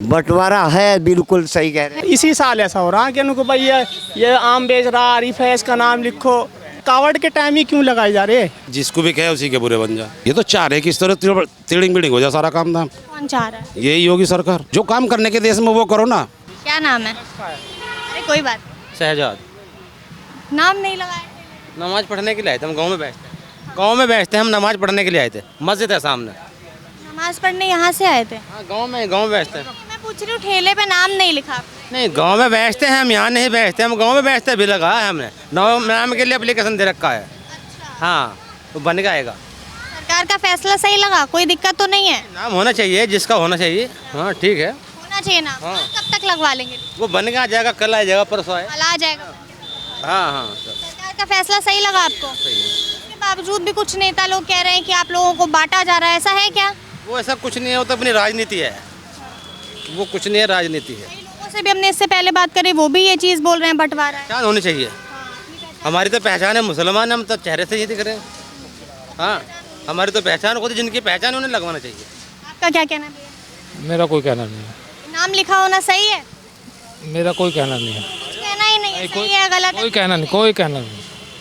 बंटवारा है, बिल्कुल सही कह रहे हैं। इसी साल ऐसा हो रहा है कि उनको भाई ये आम बेच रहा, आरिफ है, इसका नाम लिखो। कावड़ के टाइम ही क्यों लगाए जा रहे? जिसको भी कहे उसी के बुरे बन जाए। ये तो चाह रहे कि इस तरह टीडिंग बीडिंग हो जाए सारा काम धाम। कौन चाह रहा है? यही होगी सरकार। जो काम करने के देश में वो करो ना। क्या नाम है? अरे कोई बात शहजाद। नाम नहीं लगाया। नमाज पढ़ने के लिए आए थे, हम गांव में बैठते हैं। गांव में बैठते हैं हम, नमाज पढ़ने के लिए आए थे। मस्जिद है सामने। नमाज पढ़ने यहाँ से आए थे? हाँ, गांव में बैठते हैं। मैं पूछ रही हूँ ठेले पे नाम नहीं लिखा। नहीं, गांव में बैठते हैं हम, यहाँ नहीं बैठते। हम गांव में बैठते भी लगा है हमने। नाम के लिए एप्लीकेशन दे रखा है। हाँ, तो बन जाएगा। सरकार का फैसला सही लगा? कोई दिक्कत तो नहीं है? नाम होना चाहिए, जिसका होना चाहिए। हाँ ठीक है, होना चाहिए नाम। हाँ। कब तक लगवा लेंगे? वो बन के आ जाएगा, कल आ जाएगा, परसों आए। कल आ जाएगा। हाँ हाँ, सरकार का फैसला सही लगा आपको? सही है। इसके बावजूद भी कुछ नेता लोग कह रहे हैं कि आप लोगों को बांटा जा रहा है, ऐसा है क्या? वो ऐसा कुछ नहीं है, वो तो अपनी राजनीति है। वो कुछ नहीं है, राजनीति है। कई लोगों से भी हमने इससे पहले बात करी, वो भी ये चीज़ बोल रहे हैं बंटवारा है। पहचान होनी चाहिए। हमारी तो पहचान है मुसलमान, हम तो चेहरे से ही दिख रहे हैं। हाँ, हमारी तो पहचान होती, जिनकी पहचान है उन्हें लगवाना चाहिए। आपका क्या कहना है भैया? मेरा कोई कहना नहीं है। नाम लिखा होना सही है? मेरा कोई कहना नहीं है। कुछ कहना ही नहीं है, सही है गलत है? कोई कहना नहीं, कोई कहना नहीं।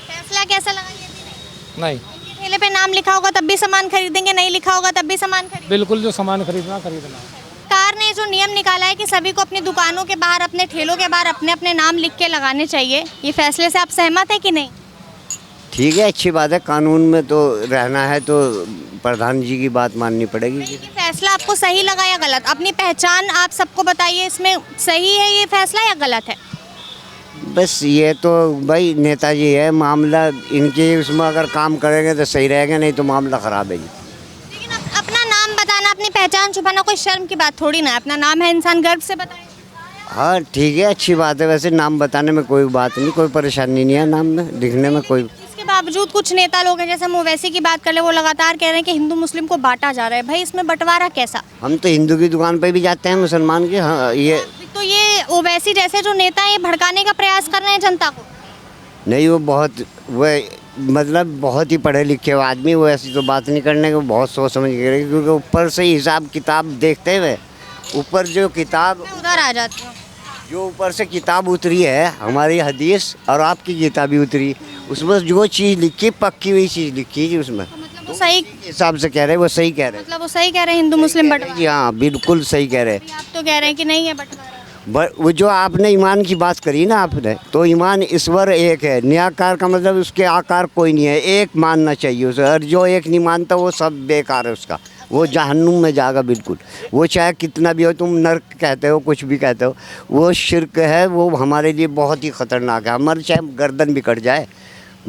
फैसला कैसा लगा ये भी नहीं? नहीं, इनके ठेले पे नाम लिखा होगा तब भी सामान खरीदेंगे, नहीं लिखा होगा तब भी सामान खरीदेंगे। बिल्कुल जो सामान खरीदना खरीदना। सरकार ने जो नियम निकाला है कि सभी को अपनी दुकानों के बाहर, अपने ठेलों के बाहर अपने अपने नाम लिख के लगाने चाहिए, ये फैसले से आप सहमत है कि नहीं? ठीक है, अच्छी बात है। कानून में तो रहना है तो प्रधान जी की बात माननी पड़ेगी। ये फैसला आपको सही लगा या गलत? अपनी पहचान आप सबको बताइए, इसमें सही है ये फैसला या गलत है? बस ये तो भाई नेताजी है, मामला इनके उसमें अगर काम करेंगे तो सही रहेगा, नहीं तो मामला ख़राब है जी। लेकिन अपना नाम बताना, अपनी पहचान छुपाना कोई शर्म की बात थोड़ी ना है। अपना नाम है, इंसान गर्व से बताए। हाँ ठीक है, अच्छी बात है। वैसे नाम बताने में कोई बात नहीं, कोई परेशानी नहीं है नाम में लिखने में कोई। इसके बावजूद कुछ नेता लोग हैं, जैसे हम ओवैसी की बात कर ले, वो लगातार कह रहे हैं कि हिंदू मुस्लिम को बांटा जा रहा है। भाई इसमें बंटवारा कैसा? हम तो हिंदू की दुकान पे भी जाते हैं, मुसलमान की। हाँ ये तो ये ओवैसी जैसे जो नेता है, ये भड़काने का प्रयास कर रहे हैं जनता को। नहीं, वो मतलब बहुत ही पढ़े लिखे हुए आदमी, वो ऐसी तो बात नहीं करने को, बहुत सोच समझ के करेंगे। क्योंकि ऊपर से हिसाब किताब देखते हुए, ऊपर जो किताब, मैं उधर आ जाती हूँ। जो ऊपर से किताब उतरी है, हमारी हदीस और आपकी किताब भी उतरी, उसमें जो चीज़ लिखी पक्की हुई चीज़ लिखी है उसमें। मतलब वो सही, हिसाब से कह रहे हैं, वो सही कह रहे मतलब वो सही कह रहे हैं हिंदू मुस्लिम बंटवारा। हैं। हाँ बिल्कुल सही कह रहे हैं। आप तो कह रहे हैं कि नहीं है बंटवारा। वो जो आपने ईमान की बात करी ना आपने, तो ईमान ईश्वर एक है, निराकार का मतलब उसके आकार कोई नहीं है, एक मानना चाहिए उसे। और जो एक नहीं मानता वो सब बेकार है उसका, वो जहन्नुम में जाएगा बिल्कुल। वो चाहे कितना भी हो, तुम नर्क कहते हो, कुछ भी कहते हो, वो शिर्क है। वो हमारे लिए बहुत ही ख़तरनाक है। हमारे चाहे गर्दन भी कट जाए,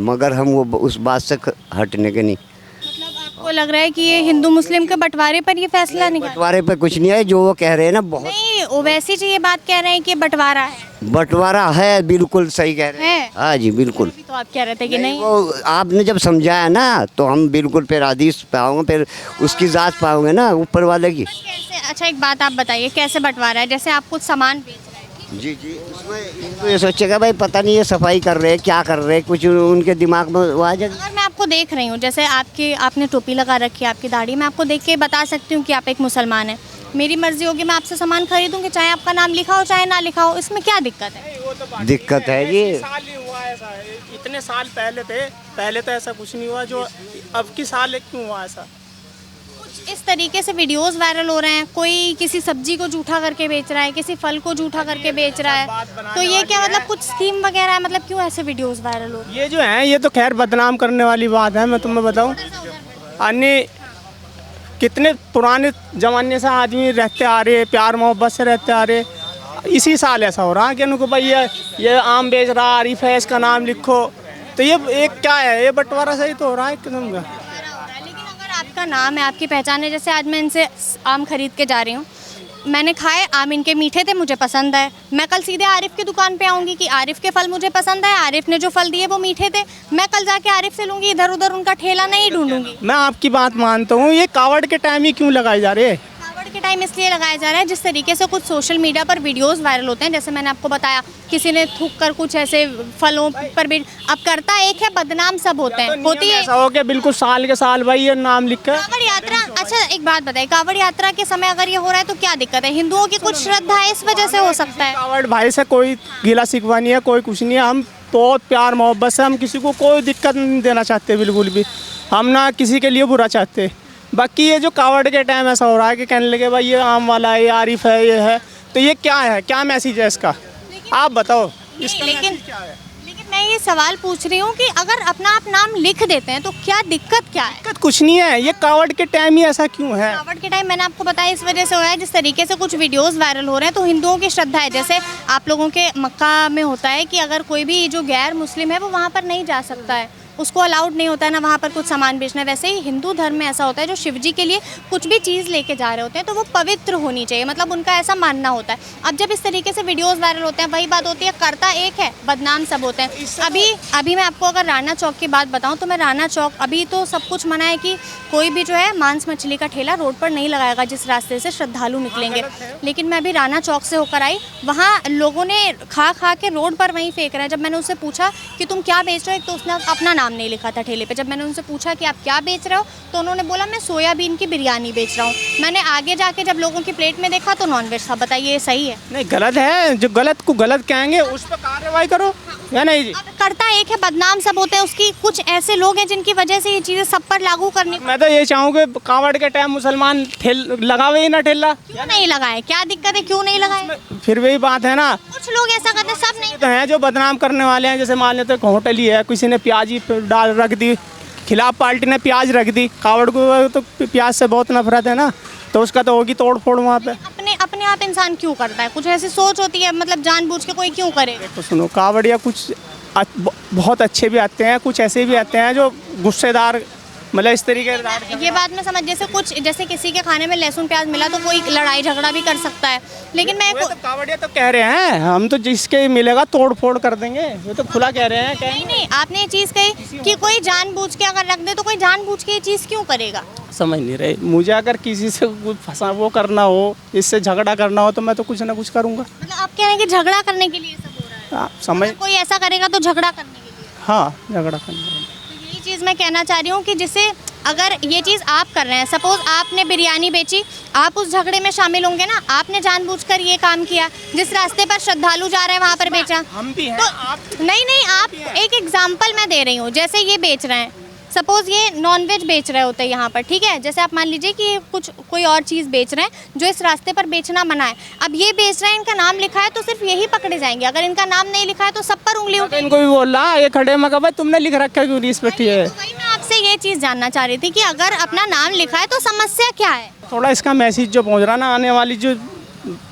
मगर हम वो उस बात से हटने के नहीं। मतलब आपको लग रहा है कि ये हिंदू मुस्लिम के बंटवारे पर ये फैसला निकाला? बंटवारे पे कुछ नहीं है, जो वो कह रहे हैं ना, बहुत नहीं, ओवैसी जी ये बात कह रहे हैं कि बंटवारा है। बंटवारा है, बिल्कुल सही कह रहे हैं। है? हाँ जी बिल्कुल। तो आप कह रहे थे कि नहीं। वो आपने जब समझाया ना, तो हम बिल्कुल फिर हदीस पाओगे, फिर उसकी जात पाओगे ना ऊपर वाले की। कैसे? अच्छा एक बात आप बताइए, कैसे बंटवारा है? जैसे आप कुछ सामान बेच रहे हैं, जी जी, उसमें इनको ये सोचेगा भाई पता नहीं ये सफाई कर रहे हैं, क्या कर रहे हैं, कुछ उनके दिमाग में वो आ जाएगा। अगर मैं आपको देख रही हूँ, जैसे आपने टोपी लगा रखी है, आपकी दाढ़ी, मैं आपको देख के बता सकती हूँ कि आप एक मुसलमान हैं। मेरी मर्जी होगी, मैं आपसे सामान खरीदूंगी, चाहे आपका नाम लिखा हो चाहे ना लिखा हो। इसमें क्या दिक्कत है? दिक्कत है जी। साल ही हुआ ऐसा, इतने साल पहले थे, पहले तो ऐसा कुछ नहीं हुआ, जो अब की साल क्यों हुआ ऐसा? कुछ इस तरीके से वीडियोस वायरल हो रहे हैं, कोई किसी सब्जी को जूठा करके बेच रहा है, किसी फल को जूठा करके बेच रहा है, तो ये क्या मतलब कुछ स्कीम वगैरह है? मतलब क्यों ऐसे वीडियोस वायरल हो रहे हैं? ये जो है, ये तो खैर बदनाम करने वाली बात है। मैं तुम्हें बताऊं, अन्य कितने पुराने ज़माने से आदमी रहते आ रहे, प्यार मोहब्बत से रहते आ रहे। इसी साल ऐसा हो रहा है कि उनको भाई ये आम बेच रहा, आरिफ है, इसका नाम लिखो। तो ये एक क्या है, ये बंटवारा सही तो हो रहा है एकदम का। लेकिन अगर आपका नाम है, आपकी पहचान है, जैसे आज मैं इनसे आम खरीद के जा रही हूँ, मैंने खाए आम, इनके मीठे थे, मुझे पसंद है, मैं कल सीधे आरिफ की दुकान पे आऊँगी कि आरिफ के फल मुझे पसंद है, आरिफ ने जो फल दिए वो मीठे थे, मैं कल जाके आरिफ से लूँगी, इधर उधर उनका ठेला नहीं ढूंढूंगी। मैं आपकी बात मानता हूँ, ये कावड़ के टाइम ही क्यों लगाए जा रहे हैं? कावड़ कावड़ के टाइम इसलिए लगाया जा रहा है जिस तरीके से कुछ सोशल मीडिया पर वीडियोस वायरल होते हैं, जैसे मैंने आपको बताया किसी ने थूक कर कुछ ऐसे फलों पर भी, अब करता एक है बदनाम सब होते हैं, होती है ऐसा हो कि बिल्कुल साल के साल भाई ये नाम लिख कर कावड़ यात्रा। अच्छा एक बात बताइए, कावड़ यात्रा के समय अगर ये हो रहा है तो क्या दिक्कत है? हिंदुओं की कुछ श्रद्धा है इस वजह से हो सकता है। कावड़ भाई से कोई गिला शिकवा नहीं है, कोई कुछ नहीं है। हम बहुत प्यार मोहब्बत से, हम किसी को कोई दिक्कत नहीं देना चाहते बिल्कुल भी, हम ना किसी के लिए बुरा चाहते। बाकी ये जो कावड़ के टाइम ऐसा हो रहा है कि कहने लगे भाई ये आम वाला है, ये आरिफ है, ये है, तो ये क्या है, क्या मैसेज है इसका, आप बताओ इसका लेकिन मैसेज क्या है? लेकिन मैं ये सवाल पूछ रही हूँ कि अगर अपना आप नाम लिख देते हैं तो क्या दिक्कत क्या है? दिक्कत कुछ नहीं है, ये कावड़ के टाइम ही ऐसा क्यों है? कावड़ के टाइम मैंने आपको बताया इस वजह से हो रहा है जिस तरीके से कुछ वीडियोस वायरल हो रहे हैं, तो हिंदुओं की श्रद्धा है, जैसे आप लोगों के मक्का में होता है कि अगर कोई भी जो गैर मुस्लिम है वो वहाँ पर नहीं जा सकता है, उसको अलाउड नहीं होता है ना वहाँ पर कुछ सामान बेचना। वैसे ही हिंदू धर्म में ऐसा होता है जो शिव जी के लिए कुछ भी चीज़ लेके जा रहे होते हैं तो वो पवित्र होनी चाहिए, मतलब उनका ऐसा मानना होता है। अब जब इस तरीके से वीडियोस वायरल होते हैं, वही बात होती है करता एक है बदनाम सब होते हैं। अभी मैं आपको अगर राना चौक की बात बताऊं तो मैं राना चौक, अभी तो सब कुछ मना है कि कोई भी जो है मांस मछली का ठेला रोड पर नहीं लगाएगा जिस रास्ते से श्रद्धालु निकलेंगे, लेकिन मैं अभी राना चौक से होकर आई, वहाँ लोगों ने खा खा के रोड पर वहीं फेंक रहे हैं। जब मैंने उससे पूछा कि तुम क्या बेच रहे हो, एक तो उसने अपना नाम नहीं लिखा था ठेले पे, जब मैंने उनसे पूछा कि आप क्या बेच रहे हो तो उन्होंने बोला मैं सोयाबीन की बिरयानी बेच रहा हूँ। मैंने आगे जाके जब लोगों की प्लेट में देखा तो नॉनवेज था। बताइए ये सही है? नहीं, गलत है, जो गलत को गलत कहेंगे उस पर कार्रवाई करो, या नहीं जी? अब करता एक है बदनाम सब होते हैं, उसकी कुछ ऐसे लोग हैं जिनकी वजह से ये चीज़ें सब पर लागू करनी। मैं तो ये चाहूँगी कावड़ के टाइम मुसलमान लगावे ही ना ठेला। क्यों नहीं लगाए, क्या दिक्कत है, क्यों नहीं लगाए? फिर वही बात है ना, कुछ लोग ऐसा करते हैं, सब नहीं। तो हैं जो बदनाम करने वाले हैं, जैसे मान लेते हैं होटल ही है, किसी ने प्याज ही डाल रख दी, खिलाफ पार्टी ने प्याज रख दी, कावड़ को तो प्याज से बहुत नफरत है ना, तो उसका तो होगी तोड़ फोड़ वहाँ पे। अपने आप इंसान क्यों करता है? कुछ ऐसी सोच होती है, मतलब जानबूझ के कोई क्यों करे? तो सुनो, कावड़िया कुछ बहुत अच्छे भी आते हैं, कुछ ऐसे भी आते हैं जो गुस्सेदार, मतलब इस तरीके से। ये बात मैं समझ, जैसे किसी के खाने में लहसुन प्याज मिला तो कोई लड़ाई झगड़ा भी कर सकता है, लेकिन मैं तो कावड़िया तो कह रहे हैं हम तो जिसके मिलेगा तोड़ फोड़ कर देंगे, वो तो खुला कह रहे हैं। नहीं, आपने ये चीज़ कही कि कोई जानबूझ के अगर रख दे तो कोई जानबूझ के ये चीज़ क्यों करेगा? समझ नहीं रहे मुझे, अगर किसी से कुछ फंसा वो करना हो, इससे झगड़ा करना हो तो मैं तो कुछ ना कुछ करूँगा। मतलब आप कह रहे हैं कि झगड़ा करने के लिए सब हो रहा है? समझ, कोई ऐसा करेगा तो झगड़ा करने के लिए? हाँ, झगड़ा करना। तो यही चीज़ मैं कहना चाह रही हूँ कि जिसे अगर ये चीज़ आप कर रहे हैं, सपोज आपने बिरयानी बेची, आप उस झगड़े में शामिल होंगे ना, आपने जानबूझकर ये काम किया, जिस रास्ते पर श्रद्धालु जा रहे हैं वहाँ पर बेचा। हम भी हैं, तो आप नहीं, आप एक एग्जाम्पल मैं दे रही हूँ, जैसे ये बेच रहे हैं, सपोज ये नॉनवेज बेच रहे होते हैं यहाँ पर, ठीक है, जैसे आप मान लीजिए कि कुछ कोई और चीज़ बेच रहे हैं जो इस रास्ते पर बेचना मना है, अब ये बेच रहे हैं, इनका नाम लिखा है तो सिर्फ यही पकड़े जाएंगे, अगर इनका नाम नहीं लिखा है तो सब पर उंगली उठेगी। इनको भी बोल रहा ये खड़े में भाई तुमने लिख रखा है क्यों नहीं इस पे? है वही मैं आपसे ये चीज़ जानना चाह रही थी कि अगर अपना नाम लिखा है तो समस्या क्या है? थोड़ा इसका मैसेज जो पहुंच रहा ना, आने वाली जो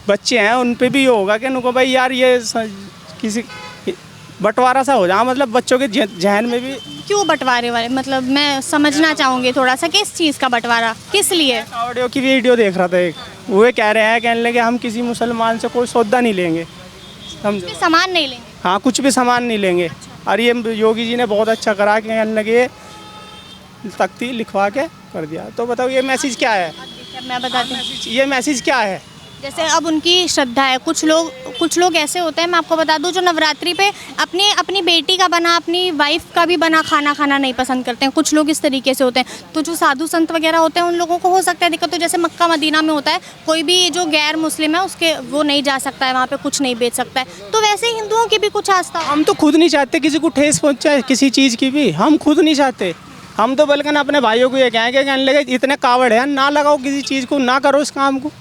बच्चे हैं उन पे भी होगा कि उनको भाई यार ये किसी बंटवारा सा हो जाए, मतलब बच्चों के जहन में भी। क्यों बंटवारे वाले, मतलब मैं समझना चाहूँगी थोड़ा सा, किस चीज़ का बंटवारा, किस लिए? ऑडियो की वीडियो देख रहा था एक, वो कह रहे हैं, कहने लगे हम किसी मुसलमान से कोई सौदा नहीं लेंगे, समझो, सामान नहीं लेंगे। हाँ, कुछ भी सामान नहीं लेंगे। और ये योगी जी ने बहुत अच्छा करा कि कहने लगे तख्ती लिखवा के कर दिया। तो बताओ ये मैसेज क्या है? मैं बताती हूँ ये मैसेज क्या है? जैसे अब उनकी श्रद्धा है, कुछ लोग ऐसे होते हैं, मैं आपको बता दूं, जो नवरात्रि पे अपनी बेटी का बना, अपनी वाइफ का भी बना खाना खाना नहीं पसंद करते हैं। कुछ लोग इस तरीके से होते हैं। तो जो साधु संत वगैरह होते हैं उन लोगों को हो सकता है दिक्कत, तो जैसे मक्का मदीना में होता है, कोई भी जो गैर मुस्लिम है उसके वो नहीं जा सकता है, वहाँ पे कुछ नहीं बेच सकता है। तो वैसे ही हिंदुओं की भी कुछ आस्था। हम तो खुद नहीं चाहते किसी को ठेस पहुँचाए किसी चीज़ की भी, हम खुद नहीं चाहते। हम तो बल्कि अपने भाइयों को ये कहेंगे, कहने लगे इतने कावड़ है ना लगाओ किसी चीज़ को, ना करो इस काम को।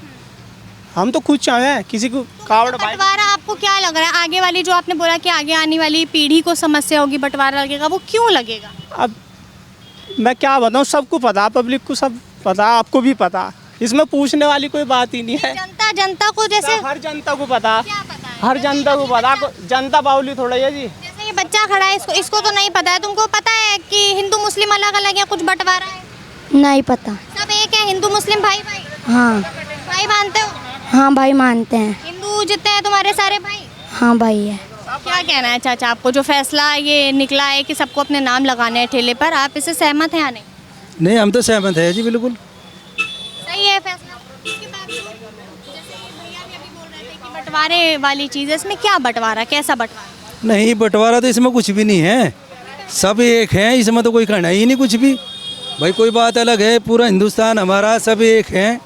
हम तो खुद चाहें किसी को कावड़ बंटवारा आपको क्या लग रहा है? आगे वाली जो आपने बोला कि आगे आने वाली पीढ़ी को समस्या होगी, बंटवारा लगेगा, वो क्यों लगेगा? अब मैं क्या बताऊँ, सबको पता, पब्लिक को सब पता, आपको भी पता, इसमें पूछने वाली कोई बात ही नहीं है। जनता को जैसे हर जनता को पता, क्या पता है? हर जनता को पता, जनता बाउली थोड़ा है जी। जैसे ये बच्चा खड़ा है, इसको तो नहीं पता है, तुमको पता है कि हिंदू मुस्लिम अलग अलग है, कुछ बंटवारा है? नहीं पता। सब एक है, हिंदू मुस्लिम भाई भाई? हाँ भाई मानते हो? हाँ भाई मानते हैं। हिंदू जितने हैं तुम्हारे सारे भाई? हाँ भाई है। क्या कहना है चाचा आपको, जो फैसला ये निकला है कि सबको अपने नाम लगाने हैं ठेले पर, आप इससे सहमत हैं या नहीं? नहीं, हम तो सहमत है जी, बिल्कुल सही है फैसला। इसके बाद बंटवारे वाली चीज़ है, इसमें क्या बंटवारा, कैसा बंटवारा? नहीं, बंटवारा तो इसमें कुछ भी नहीं है, सब एक हैं, इसमें तो कोई कहना ही नहीं कुछ भी। भाई कोई बात अलग है, पूरा हिंदुस्तान हमारा, सब एक हैं,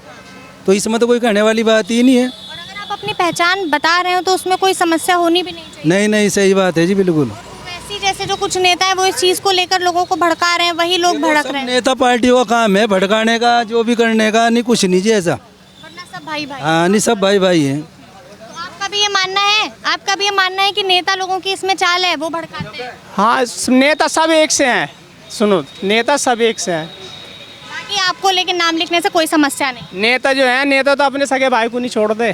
तो इसमें तो कोई कहने वाली बात ही नहीं है। और अगर आप अपनी पहचान बता रहे हो तो उसमें कोई समस्या होनी भी नहीं चाहिए। नहीं नहीं, सही बात है जी, बिल्कुल। वैसे जैसे जो कुछ नेता है वो इस चीज़ को लेकर लोगों को भड़का रहे हैं, वही लोग भड़क रहे हैं, नेता पार्टियों का काम है भड़काने का, जो भी करने का, नहीं कुछ नहीं जी ऐसा। वरना सब भाई भाई। हाँ, नहीं सब भाई भाई हैं। तो आपका भी ये मानना है कि नेता लोगों की इसमें चाल है, वो भड़काते हैं? हाँ, नेता सब एक से हैं, सुनो, नेता सब एक से हैं। बाकी आपको लेकिन नाम लिखने से कोई समस्या नहीं? नेता जो है, नेता तो अपने सगे भाई को नहीं छोड़ दे।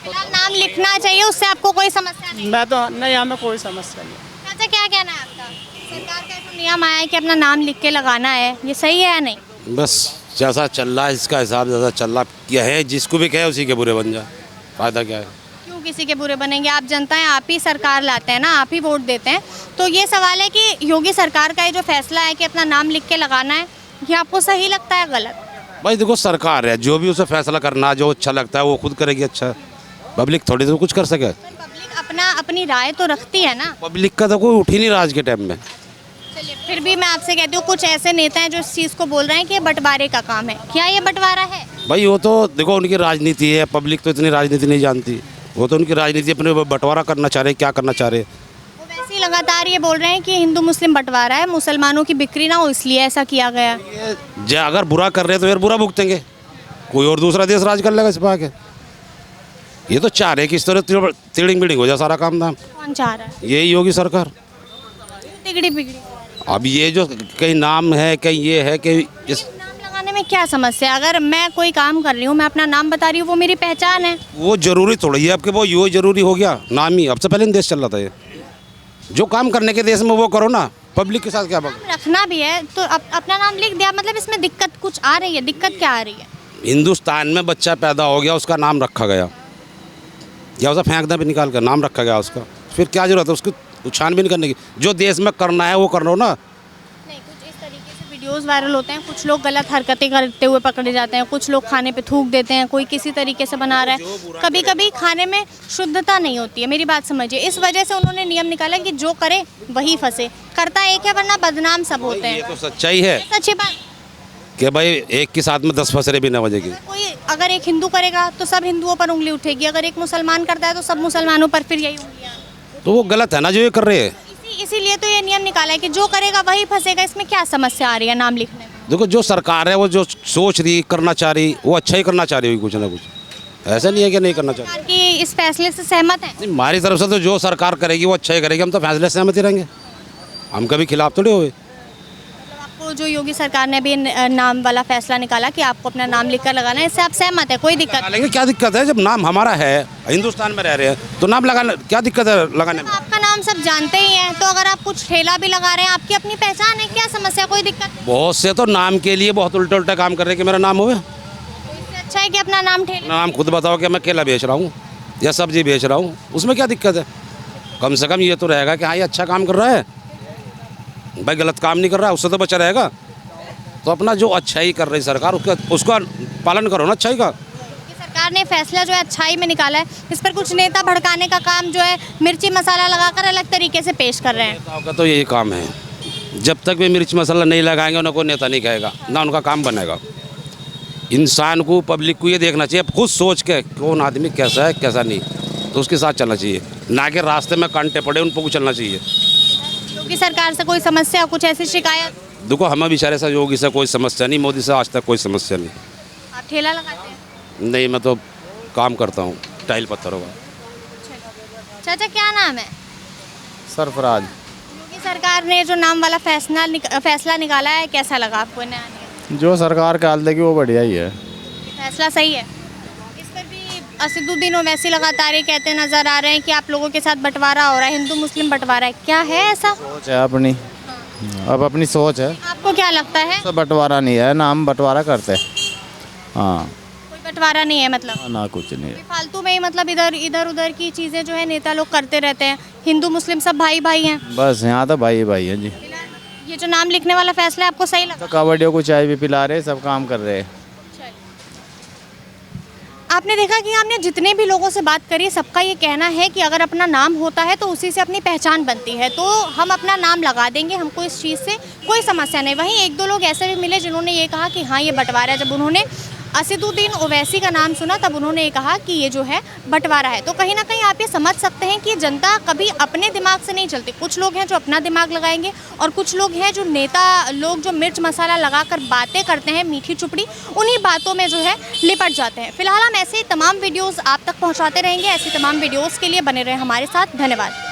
फिलहाल नाम लिखना चाहिए, उससे आपको कोई समस्या नहीं? मैं तो नहीं, हमें कोई समस्या नहीं। चाचा क्या कहना है आपका? सरकार का एक नियम आया है कि अपना नाम लिख के लगाना है, ये सही है या नहीं? बस जैसा चल रहा है इसका हिसाब जैसा चल रहा क्या है, जिसको भी कहे उसी के बुरे बन जाए, फ़ायदा क्या है? क्यों किसी के बुरे बनेंगे? आप जनता हैं, आप ही सरकार लाते हैं ना, आप ही वोट देते हैं। तो ये सवाल है कि योगी सरकार का ये जो फैसला है कि अपना नाम लिख के लगाना है, ये आपको सही लगता है गलत? भाई देखो, सरकार है, जो भी उसे फैसला करना जो अच्छा लगता है वो खुद करेगी। अच्छा, पब्लिक थोड़ी तो कुछ कर सके। पब्लिक अपनी राय तो रखती है ना। पब्लिक का तो कोई उठ ही नहीं रहा आज के टाइम में। चलिए, फिर भी मैं आपसे कहती हूँ, कुछ ऐसे नेता हैं जो इस चीज़ को बोल रहे हैं कि ये बंटवारे का काम है। क्या ये बंटवारा है? भाई वो तो देखो उनकी राजनीति है, पब्लिक तो इतनी राजनीति नहीं जानती। वो तो उनकी राजनीति अपने बंटवारा करना चाह रहे, क्या करना चाह रहे। वो वैसे ही लगातार ये बोल रहे हैं कि हिंदू मुस्लिम बंटवारा है, मुसलमानों की बिक्री ना हो इसलिए ऐसा किया गया। जो अगर बुरा कर रहे हैं तो फिर बुरा भुगतेंगे, कोई और दूसरा देश राज कर लेगा इस पर आके। ये तो चाह रहे कि इस तरह टिड़िंग बिड़िंग हो जाए सारा काम धाम। कौन चाह रहा है? यही होगी सरकार। तिगड़ी बिगड़ी। अब ये जो कहीं नाम है, कहीं ये है, कहीं इस नाम लगाने में क्या समस्या? अगर मैं कोई काम कर रही हूँ, मैं अपना नाम बता रही हूँ, वो मेरी पहचान है। वो जरूरी थोड़ी है आपके, वो यो जरूरी हो गया नाम ही। अब से पहले देश चल रहा था ये, जो काम करने के देश में वो करो ना, पब्लिक के साथ क्या बात। रखना भी है तो अपना नाम लिख दिया, मतलब इसमें दिक्कत कुछ आ रही है? दिक्कत क्या आ रही है? हिंदुस्तान में बच्चा पैदा हो गया, उसका नाम रखा गया, या उसे फेंक दे निकाल कर नाम रखा गया उसका, फिर क्या जरूरत है उसकी छानबीन करने की? जो देश में करना है वो कर लो ना। नहीं, कुछ इस तरीके से वीडियोस वायरल होते हैं, कुछ लोग गलत हरकतें करते हुए पकड़े जाते हैं, कुछ लोग खाने पे थूक देते हैं, कोई किसी तरीके से बना रहा है, कभी कभी खाने में शुद्धता नहीं होती है। मेरी बात समझिए, इस वजह से उन्होंने नियम निकाला कि जो करे वही फंसे। करता एक है, वरना बदनाम सब होते ये हैं। तो सच्चाई है सच्ची बात। कि भाई एक के साथ में 10 फसरे भी न बजेगी। कोई अगर एक हिंदू करेगा तो सब हिंदुओं पर उंगली उठेगी, अगर एक मुसलमान करता है तो सब मुसलमानों पर फिर यही उंगलियां। तो वो गलत है ना जो ये कर रहे हैं। इसीलिए तो ये नियम निकाला है कि जो करेगा वही फंसेगा। इसमें क्या समस्या आ रही है नाम लिखने में? देखो, जो सरकार है वो जो सोच रही करना चाह रही, वो अच्छा ही करना चाह रही होगी कुछ ना कुछ, ऐसा नहीं है कि नहीं करना चाह रही। सरकार की इस फैसले से सहमत है? नहीं, हमारी तरफ से तो जो सरकार करेगी वो अच्छा ही करेगी, हम तो फैसले से सहमत ही रहेंगे, हम कभी खिलाफ थोड़ी हुए। आपको जो योगी सरकार ने भी नाम वाला फैसला निकाला कि आपको अपना नाम लिखकर लगाना है, इससे आप सहमत है? कोई दिक्कत नहीं? लेकिन क्या दिक्कत है, जब नाम हमारा है, हिंदुस्तान में रह रहे हैं, तो नाम लगाना क्या दिक्कत है लगाने में? आपका नाम सब जानते ही हैं, तो अगर आप कुछ ठेला भी लगा रहे हैं, आपकी अपनी पहचान है, क्या समस्या? कोई दिक्कत नहीं? बहुत से तो नाम के लिए बहुत उल्टा उल्टा काम कर रहे हैं कि मेरा नाम हो। इससे अच्छा है कि अपना नाम ठेला। नाम खुद बताओ कि मैं केला बेच रहा हूँ या सब्जी बेच रहा हूँ, उसमें क्या दिक्कत है? कम से कम ये तो रहेगा कि हाँ ये अच्छा काम कर रहा है, भाई गलत काम नहीं कर रहा है, उससे तो बचा रहेगा। तो अपना जो अच्छाई कर रही सरकार उसका पालन करो ना, अच्छाई का। सरकार ने फैसला जो है अच्छाई में निकाला है, इस पर कुछ नेता भड़काने का काम जो है मिर्ची मसाला लगाकर अलग तरीके से पेश कर रहे हैं। नेताओं का तो यही काम है, जब तक वे मिर्च मसाला नहीं लगाएंगे उन्हें कोई नेता नहीं कहेगा, ना उनका काम बनेगा। इंसान को, पब्लिक को ये देखना चाहिए खुद सोच के कौन आदमी कैसा है कैसा नहीं, तो उसके साथ चलना चाहिए, ना कि रास्ते में कांटे पड़े उन पर चलना चाहिए। योगी सरकार से कोई समस्या, कुछ ऐसी शिकायत? देखो, हमें बेचारे से योगी से कोई समस्या नहीं, मोदी से आज तक कोई समस्या नहीं। आप ठेला लगाते हैं? नहीं, मैं तो काम करता हूँ टाइल पत्थरों का। चाचा क्या नाम है? सरफराज। योगी सरकार ने जो नाम वाला फैसला निकाला है, कैसा लगा आपको? नया नियम जो सरकार का हाल देखी वो बढ़िया ही है। फैसला सही है। इस पर भी असदुद्दीन ओवैसी लगातार ये कहते नजर आ रहे हैं कि आप लोगों के साथ बंटवारा हो रहा है, हिंदू मुस्लिम बंटवारा है। क्या है ऐसा? सोच है अपनी, अब अपनी सोच है। आपको क्या लगता है? सब बंटवारा नहीं है, नाम बंटवारा करते हैं। हाँ, कोई बंटवारा नहीं है मतलब? ना कुछ नहीं है। फालतू में ही मतलब इधर उधर की चीज़ें जो है नेता लोग करते रहते हैं। हिंदू मुस्लिम सब भाई भाई हैं। बस यहाँ तो भाई भाई है जी। ये जो नाम लिखने वाला फैसला है आपको सही लगा? तो कबड्डियों को चाय भी पिला रहे, सब काम कर रहे हैं। आपने देखा कि हमने जितने भी लोगों से बात करी सबका ये कहना है कि अगर अपना नाम होता है तो उसी से अपनी पहचान बनती है, तो हम अपना नाम लगा देंगे, हमको इस चीज़ से कोई समस्या नहीं। वहीं एक दो लोग ऐसे भी मिले जिन्होंने ये कहा कि हाँ ये बंटवारा है। जब उन्होंने असदुद्दीन ओवैसी का नाम सुना तब उन्होंने ये कहा कि ये जो है बंटवारा है। तो कहीं ना कहीं आप ये समझ सकते हैं कि जनता कभी अपने दिमाग से नहीं चलती। कुछ लोग हैं जो अपना दिमाग लगाएंगे और कुछ लोग हैं जो नेता लोग जो मिर्च मसाला लगाकर बातें करते हैं मीठी चुपड़ी, उन्हीं बातों में जो है लिपट जाते हैं। फिलहाल हम ऐसे ही तमाम वीडियोज़ आप तक पहुँचाते रहेंगे। ऐसी तमाम वीडियोज़ के लिए बने रहे हमारे साथ। धन्यवाद।